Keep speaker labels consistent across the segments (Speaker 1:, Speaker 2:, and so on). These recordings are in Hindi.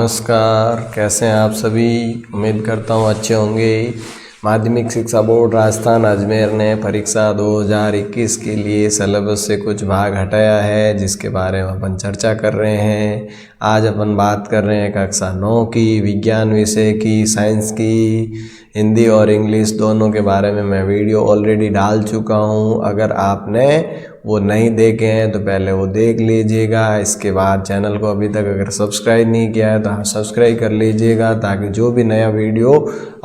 Speaker 1: नमस्कार, कैसे हैं आप सभी। उम्मीद करता हूँ अच्छे होंगे। माध्यमिक शिक्षा बोर्ड राजस्थान अजमेर ने परीक्षा 2021 के लिए सिलेबस से कुछ भाग हटाया है, जिसके बारे में अपन चर्चा कर रहे हैं। आज अपन बात कर रहे हैं कक्षा 9 की, विज्ञान विषय की, साइंस की, हिंदी और इंग्लिश दोनों के बारे में मैं वीडियो ऑलरेडी डाल चुका हूँ। अगर आपने वो नहीं देखे हैं तो पहले वो देख लीजिएगा। इसके बाद चैनल को अभी तक अगर सब्सक्राइब नहीं किया है तो आप सब्सक्राइब कर लीजिएगा, ताकि जो भी नया वीडियो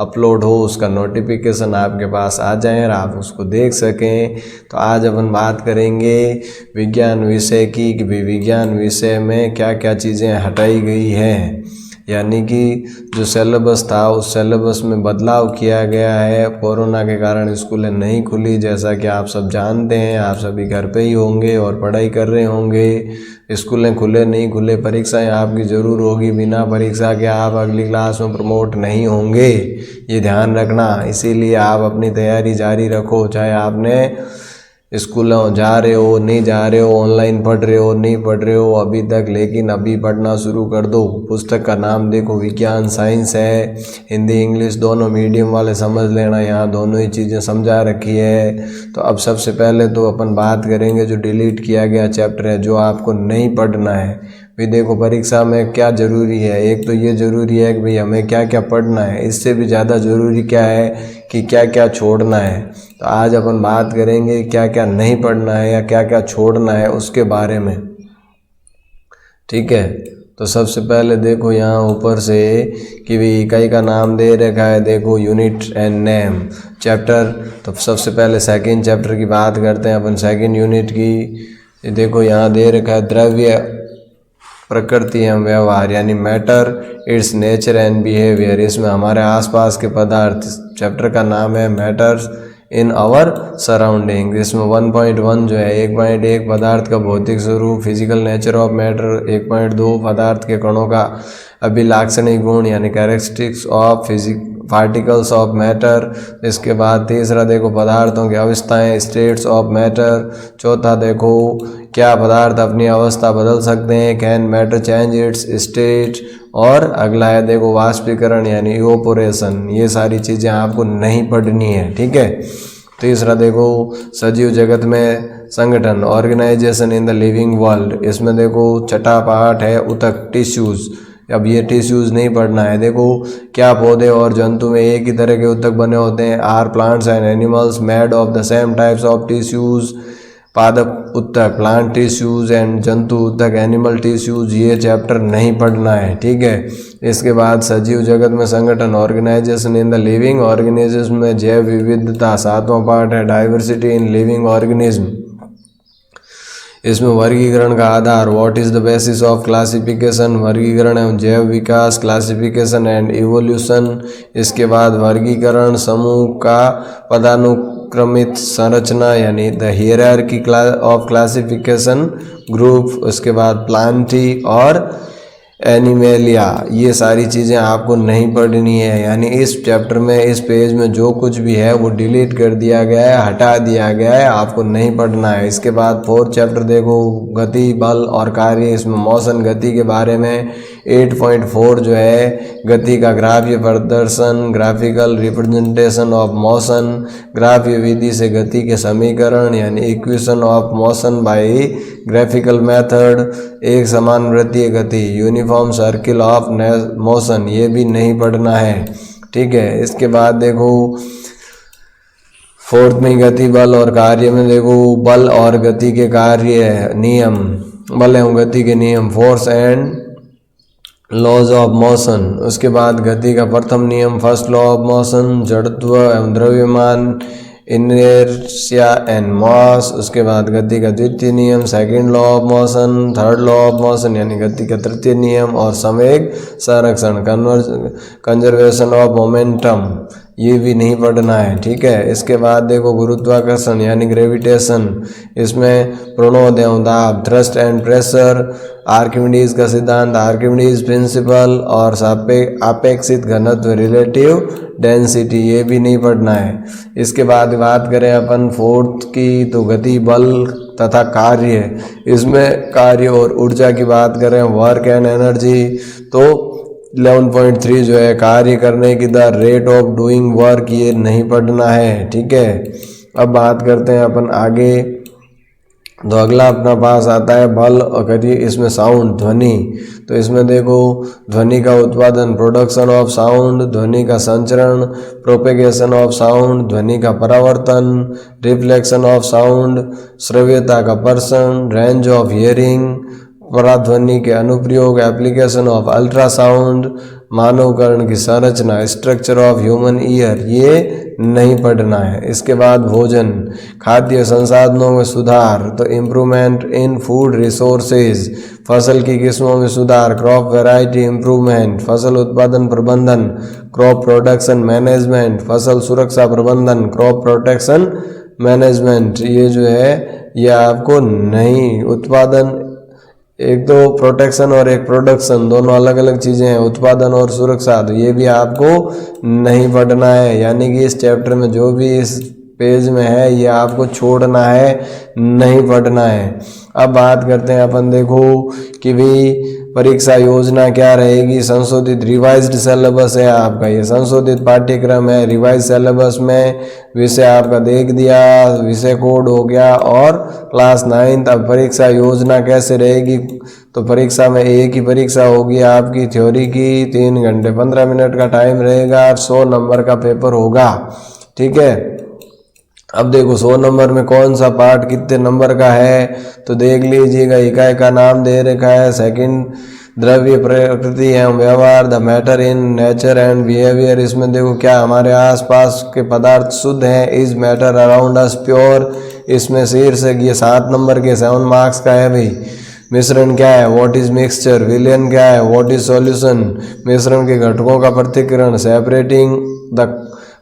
Speaker 1: अपलोड हो उसका नोटिफिकेशन आपके पास आ जाए और आप उसको देख सकें। तो आज अपन बात करेंगे विज्ञान विषय की कि विज्ञान विषय में क्या क्या चीज़ें हटाई गई हैं, यानी कि जो सिलेबस था उस सिलेबस में बदलाव किया गया है। कोरोना के कारण स्कूलें नहीं खुली, जैसा कि आप सब जानते हैं। आप सभी घर पे ही होंगे और पढ़ाई कर रहे होंगे। स्कूलें खुले नहीं खुले, परीक्षाएं आपकी ज़रूर होगी। बिना परीक्षा के आप अगली क्लास में प्रमोट नहीं होंगे, ये ध्यान रखना। इसीलिए आप अपनी तैयारी जारी रखो, चाहे आपने स्कूलों जा रहे हो नहीं जा रहे हो, ऑनलाइन पढ़ रहे हो नहीं पढ़ रहे हो अभी तक, लेकिन अभी पढ़ना शुरू कर दो। पुस्तक का नाम देखो, विज्ञान साइंस है। हिंदी इंग्लिश दोनों मीडियम वाले समझ लेना, यहाँ दोनों ही चीज़ें समझा रखी है। तो अब सबसे पहले तो अपन बात करेंगे जो डिलीट किया गया चैप्टर है, जो आपको नहीं पढ़ना है। भी देखो, परीक्षा में क्या ज़रूरी है, एक तो ये ज़रूरी है कि भाई हमें क्या क्या पढ़ना है, इससे भी ज़्यादा ज़रूरी क्या है कि क्या क्या छोड़ना है। तो आज अपन बात करेंगे क्या क्या नहीं पढ़ना है या क्या क्या छोड़ना है उसके बारे में, ठीक है। तो सबसे पहले देखो यहाँ ऊपर से कि भी इकाई का नाम दे रखा है, देखो यूनिट एंड नेम चैप्टर। तो सबसे पहले सेकंड चैप्टर की बात करते हैं अपन, सेकंड यूनिट की। देखो यहाँ दे रखा है द्रव्य, प्रकृति एवं व्यवहार, यानी matter, it's nature and behaviour. इसमें हमारे आसपास के पदार्थ, चैप्टर का नाम है मैटर्स इन आवर सराउंडिंग। इसमें 1.1 जो है 1.1 पदार्थ का भौतिक स्वरूप, फिजिकल नेचर ऑफ मैटर। 1.2 पदार्थ के कणों का अभिलाक्षणिक गुण, यानी characteristics of particles of matter. इसके बाद तीसरा देखो पदार्थों की अवस्थाएं, स्टेट्स ऑफ मैटर। चौथा देखो क्या पदार्थ अपनी अवस्था बदल सकते हैं, can matter change it's state. और अगला है देखो वाष्पीकरण, यानी इवोपोरेशन। ये सारी चीज़ें आपको नहीं पढ़नी है, ठीक है। तीसरा देखो सजीव जगत में संगठन, organization in the living world. इसमें देखो छठा पाठ है ऊतक, टिश्यूज़। अब ये टिश्यूज़ नहीं पढ़ना है। देखो क्या पौधे और जंतु में एक ही तरह के ऊतक बने होते हैं, are plants and animals made of the same types of tissues. पादप ऊतक, प्लांट टिश्यूज़ एंड जंतु ऊतक, एनिमल टिश्यूज़। ये चैप्टर नहीं पढ़ना है, ठीक है। इसके बाद सजीव जगत में संगठन, organization in the living organism में जैव विविधता, सातवां पार्ट है डाइवर्सिटी इन लिविंग ऑर्गेनिज्म। इसमें वर्गीकरण का आधार, what is the basis of classification, वर्गीकरण एवं जैव विकास, क्लासिफिकेशन एंड इवोल्यूशन। इसके बाद वर्गीकरण समूह का पदानुक्रमित संरचना, यानी the hierarchy of classification group. उसके बाद प्लांटी और एनिमेलिया। ये सारी चीज़ें आपको नहीं पढ़नी है, यानी इस चैप्टर में, इस पेज में जो कुछ भी है वो डिलीट कर दिया गया है, हटा दिया गया है, आपको नहीं पढ़ना है। इसके बाद फोर्थ चैप्टर देखो गति, बल और कार्य। इसमें मोशन, गति के बारे में 8.4 जो है गति का ग्राफीय प्रदर्शन, ग्राफिकल रिप्रेजेंटेशन ऑफ मोशन। ग्राफीय विधि से गति के समीकरण, यानी equation of motion by graphical method. एक समान वृत्तीय गति, यूनिफॉर्म सर्किल ऑफ मोशन, ये भी नहीं पढ़ना है, ठीक है। इसके बाद देखो फोर्थ में गति, बल और कार्य में देखो बल और गति के कार्य नियम, बल एवं गति के नियम, force and laws of motion. उसके बाद गति का प्रथम नियम, फर्स्ट लॉ ऑफ मोशन, जड़त्व एवं द्रव्यमान, इनर्शिया एंड मास। उसके बाद गति का द्वितीय नियम, second law of motion, third law of motion, यानी गति का तृतीय नियम, और संवेग संरक्षण, कंजर्वेशन ऑफ मोमेंटम। ये भी नहीं पढ़ना है, ठीक है। इसके बाद देखो गुरुत्वाकर्षण, यानी ग्रेविटेशन। इसमें प्रणोद एवं दाब, थ्रस्ट एंड प्रेशर, आर्किमिडीज का सिद्धांत, आर्किमिडीज प्रिंसिपल, और अपेक्षित घनत्व, रिलेटिव डेंसिटी। ये भी नहीं पढ़ना है। इसके बाद बात करें अपन फोर्थ की, तो गति, बल तथा कार्य। इसमें कार्य और ऊर्जा की बात करें, वर्क एंड एनर्जी, तो 11.3 जो है कार्य करने की दर, रेट ऑफ डूइंग वर्क, ये नहीं पढ़ना है, ठीक है। अब बात करते हैं अपन आगे। तो अगला अपना पास आता है बल और करिए इसमें साउंड, ध्वनि। तो इसमें देखो ध्वनि का उत्पादन, प्रोडक्शन ऑफ साउंड, ध्वनि का संचरण, प्रोपेगेशन ऑफ साउंड, ध्वनि का परावर्तन, रिफ्लेक्शन ऑफ साउंड, श्रव्यता का पर्सन, रेंज ऑफ हियरिंग, पराध्वनि के अनुप्रयोग, एप्लीकेशन ऑफ अल्ट्रासाउंड, मानवकर्ण की संरचना, स्ट्रक्चर ऑफ ह्यूमन ईयर, ये नहीं पढ़ना है। इसके बाद भोजन, खाद्य संसाधनों में सुधार, तो इम्प्रूवमेंट इन फूड रिसोर्सेज, फसल की किस्मों में सुधार, क्रॉप वैरायटी इम्प्रूवमेंट, फसल उत्पादन प्रबंधन, क्रॉप प्रोडक्शन मैनेजमेंट, फसल सुरक्षा प्रबंधन, क्रॉप प्रोटेक्शन मैनेजमेंट, ये जो है ये आपको नहीं। उत्पादन, एक तो प्रोटेक्शन और एक प्रोडक्शन, दोनों अलग अलग चीज़ें हैं, उत्पादन और सुरक्षा, तो ये भी आपको नहीं पढ़ना है। यानी कि इस चैप्टर में जो भी इस पेज में है ये आपको छोड़ना है, नहीं पढ़ना है। अब बात करते हैं अपन, देखो कि भाई परीक्षा योजना क्या रहेगी। संशोधित रिवाइज्ड सिलेबस है आपका, ये संशोधित पाठ्यक्रम है। रिवाइज सिलेबस में विषय आपका देख दिया, विषय कोड हो गया और क्लास 9। अब परीक्षा योजना कैसे रहेगी, तो परीक्षा में एक ही परीक्षा होगी आपकी थ्योरी की, 3 घंटे 15 मिनट का टाइम रहेगा, 100 नंबर का पेपर होगा, ठीक है। अब देखो 100 नंबर में कौन सा पार्ट कितने नंबर का है, तो देख लीजिएगा। इकाई का नाम दे रखा है, सेकंड द्रव्य, प्रकृति एवं व्यवहार, the matter in nature and behaviour. इसमें देखो क्या हमारे आसपास के पदार्थ शुद्ध हैं, is matter around us pure. इसमें शीर्षक ये 7 नंबर के 7 मार्क्स का है भाई। मिश्रण क्या है, व्हाट इज मिक्सचर। विलयन क्या है, व्हाट इज सॉल्यूशन। मिश्रण के घटकों का पृथक्करण, separating the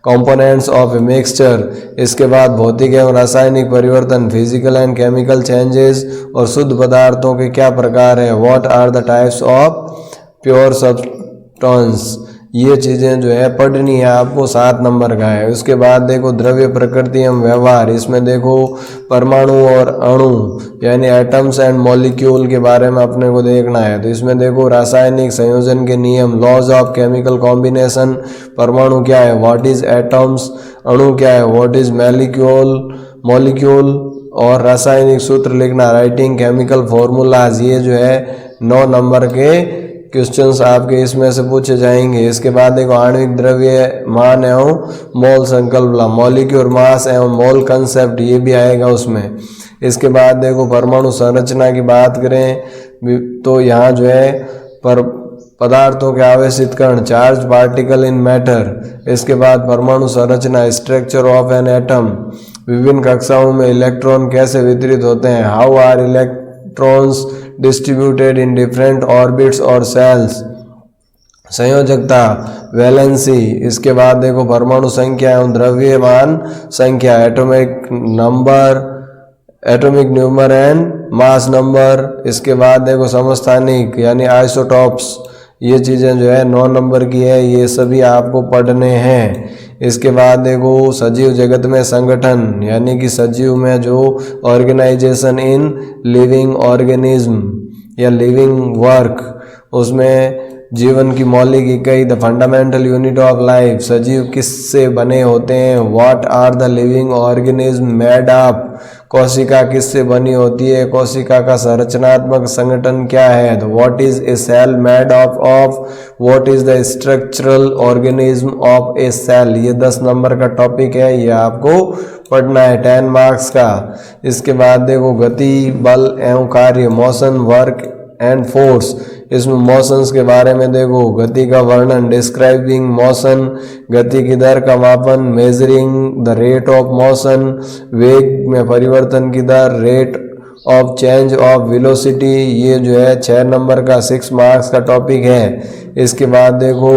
Speaker 1: components of a mixture. इसके बाद भौतिक एवं रासायनिक परिवर्तन, फिजिकल एंड केमिकल चेंजेस, और शुद्ध पदार्थों के क्या प्रकार है, what are the types of pure substance. ये चीज़ें जो है पढ़नी है आपको, 7 नंबर का है। उसके बाद देखो द्रव्य, प्रकृति एवं व्यवहार। इसमें देखो परमाणु और अणु यानी एटम्स एंड मॉलिक्यूल के बारे में अपने को देखना है। तो इसमें देखो रासायनिक संयोजन के नियम, लॉज ऑफ केमिकल कॉम्बिनेशन। परमाणु क्या है, व्हाट इज एटम्स। अणु क्या है, व्हाट इज मॉलिक्यूल। और रासायनिक सूत्र लिखना, राइटिंग केमिकल फॉर्मूलाज। ये जो है 9 नंबर के क्वेश्चंस आपके इसमें से पूछे जाएंगे। इसके बाद देखो आणविक द्रव्य मान एवं मोल संकल्प, मॉलिक्यूल मास एवं मोल कंसेप्ट, ये भी आएगा उसमें। इसके बाद देखो परमाणु संरचना की बात करें तो यहाँ जो है पदार्थों के आवेशित कण, चार्ज पार्टिकल इन मैटर। इसके बाद परमाणु संरचना, स्ट्रक्चर ऑफ एन एटम। विभिन्न कक्षाओं में इलेक्ट्रॉन कैसे वितरित होते हैं, how are electrons distributed in different orbits और सेल्स। संयोजकता, वैलेंसी। इसके बाद देखो परमाणु संख्या एवं द्रव्यमान संख्या, atomic number and mass number. इसके बाद देखो समस्थानिक यानी आइसोटॉप्स। ये चीज़ें जो है 9 नंबर की है, ये सभी आपको पढ़ने हैं। इसके बाद देखो सजीव जगत में संगठन यानी कि सजीव में जो ऑर्गेनाइजेशन इन लिविंग ऑर्गेनिज्म या लिविंग वर्क, उसमें जीवन की मौलिक इकाई, the fundamental unit of life. सजीव किससे बने होते हैं, what are the living organism made of. कोशिका किससे बनी होती है, कोशिका का संरचनात्मक संगठन क्या है, तो what is a cell made of what is the structural organism of a cell. ये 10 नंबर का टॉपिक है, ये आपको पढ़ना है, 10 मार्क्स का। इसके बाद देखो गति, बल एवं कार्य, मोशन, वर्क एंड फोर्स। इसमें मोशंस के बारे में देखो, गति का वर्णन, डिस्क्राइबिंग मोशन, गति की दर का मापन, measuring the rate of motion, वेग में परिवर्तन की दर, rate of change of velocity. ये जो है 6 नंबर का 6 मार्क्स का टॉपिक है। इसके बाद देखो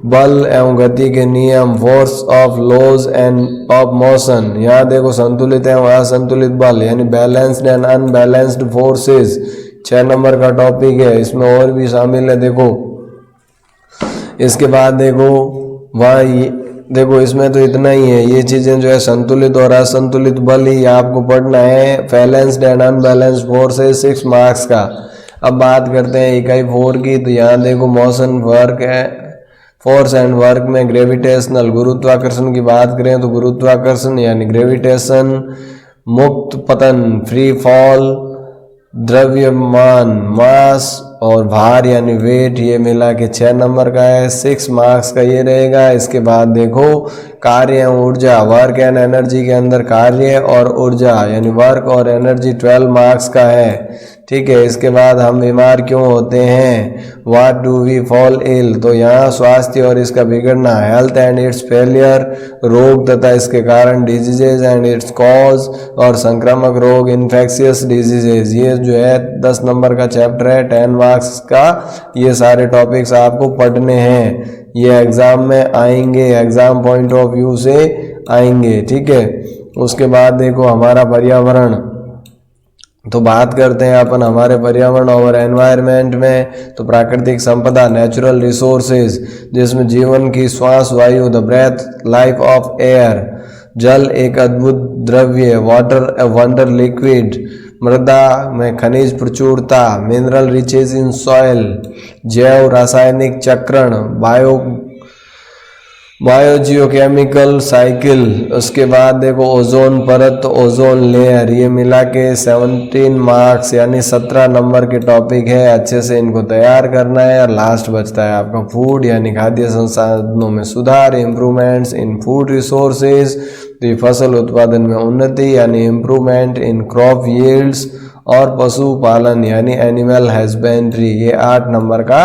Speaker 1: बल एवं गति के नियम, force of laws and of motion. यहाँ देखो संतुलित एवं असंतुलित बल यानी balanced and unbalanced forces, 6 number का टॉपिक है। इसमें और भी शामिल है देखो। इसके बाद देखो देखो इसमें तो इतना ही है, ये चीज़ें जो है संतुलित और असंतुलित बल ही आपको पढ़ना है। Balanced and unbalanced forces 6 marks का। अब बात करते हैं इकाई 4 की। तो यहाँ देखो मोशन वर्क है, फोर्स एंड वर्क में ग्रेविटेशनल गुरुत्वाकर्षण की बात करें तो गुरुत्वाकर्षण यानी ग्रेविटेशन, मुक्त पतन फ्री फॉल, द्रव्यमान मास और भार यानी वेट, ये मिला के 6 नंबर का है, 6 मार्क्स का ये रहेगा। इसके बाद देखो कार्य एवं ऊर्जा, वर्क एंड एनर्जी के अंदर कार्य और ऊर्जा यानी वर्क और एनर्जी 12 मार्क्स का है, ठीक है। इसके बाद हम बीमार क्यों होते हैं, what do we fall ill, तो यहाँ स्वास्थ्य और इसका बिगड़ना, हेल्थ एंड इट्स फेलियर, रोग तथा इसके कारण, डिजीजेज एंड इट्स कॉज, और संक्रामक रोग इन्फेक्शियस डिजीजेज, ये जो है 10 नंबर का चैप्टर है, 10 मार्क्स का। ये सारे टॉपिक्स आपको पढ़ने हैं, ये एग्जाम में आएंगे, एग्जाम पॉइंट ऑफ व्यू से आएंगे, ठीक है। उसके बाद देखो हमारा पर्यावरण, तो बात करते हैं अपन हमारे पर्यावरण और एनवायरनमेंट में। तो प्राकृतिक संपदा नेचुरल रिसोर्सेज, जिसमें जीवन की श्वास वायु the breath life of air, जल एक अद्भुत द्रव्य वाटर ए वंडर लिक्विड, मृदा में खनिज प्रचुरता मिनरल रिचेज इन सॉइल, जैव रासायनिक चक्रण बायोजियोकेमिकल साइकिल। उसके बाद देखो ओजोन परत ओजोन लेयर, ये मिला के 17 मार्क्स यानी 17 नंबर के टॉपिक है, अच्छे से इनको तैयार करना है। और लास्ट बचता है आपका फूड यानी खाद्य संसाधनों में सुधार, इम्प्रूवमेंट्स इन फूड रिसोर्सेज, तो फसल उत्पादन में उन्नति यानी इम्प्रूवमेंट इन क्रॉप यील्ड्स, और पशुपालन यानी एनिमल हस्बेंड्री, ये 8 नंबर का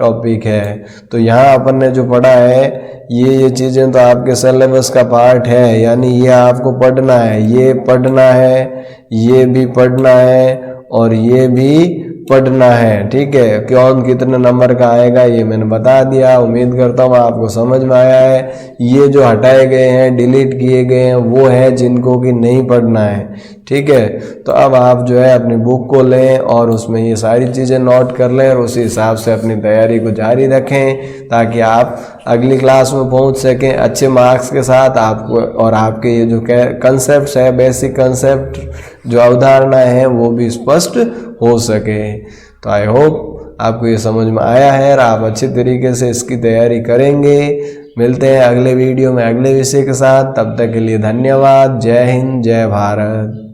Speaker 1: टॉपिक है। तो यहाँ अपन ने जो पढ़ा है ये चीज़ें तो आपके सिलेबस का पार्ट है, यानी ये आपको पढ़ना है, ये पढ़ना है, ये भी पढ़ना है और ये भी पढ़ना है, ठीक है। कौन कितने नंबर का आएगा ये मैंने बता दिया, उम्मीद करता हूँ आपको समझ में आया है। ये जो हटाए गए हैं डिलीट किए गए हैं वो है जिनको कि नहीं पढ़ना है, ठीक है। तो अब आप जो है अपनी बुक को लें और उसमें ये सारी चीज़ें नोट कर लें और उसी हिसाब से अपनी तैयारी को जारी रखें ताकि आप अगली क्लास में पहुंच सकें अच्छे मार्क्स के साथ। आपको और आपके ये जो कंसेप्ट है, बेसिक कंसेप्ट जो अवधारणाएं हैं वो भी स्पष्ट हो सके। तो आई होप आपको ये समझ में आया है और आप अच्छे तरीके से इसकी तैयारी करेंगे। मिलते हैं अगले वीडियो में अगले विषय के साथ, तब तक के लिए धन्यवाद। जय हिंद, जय भारत।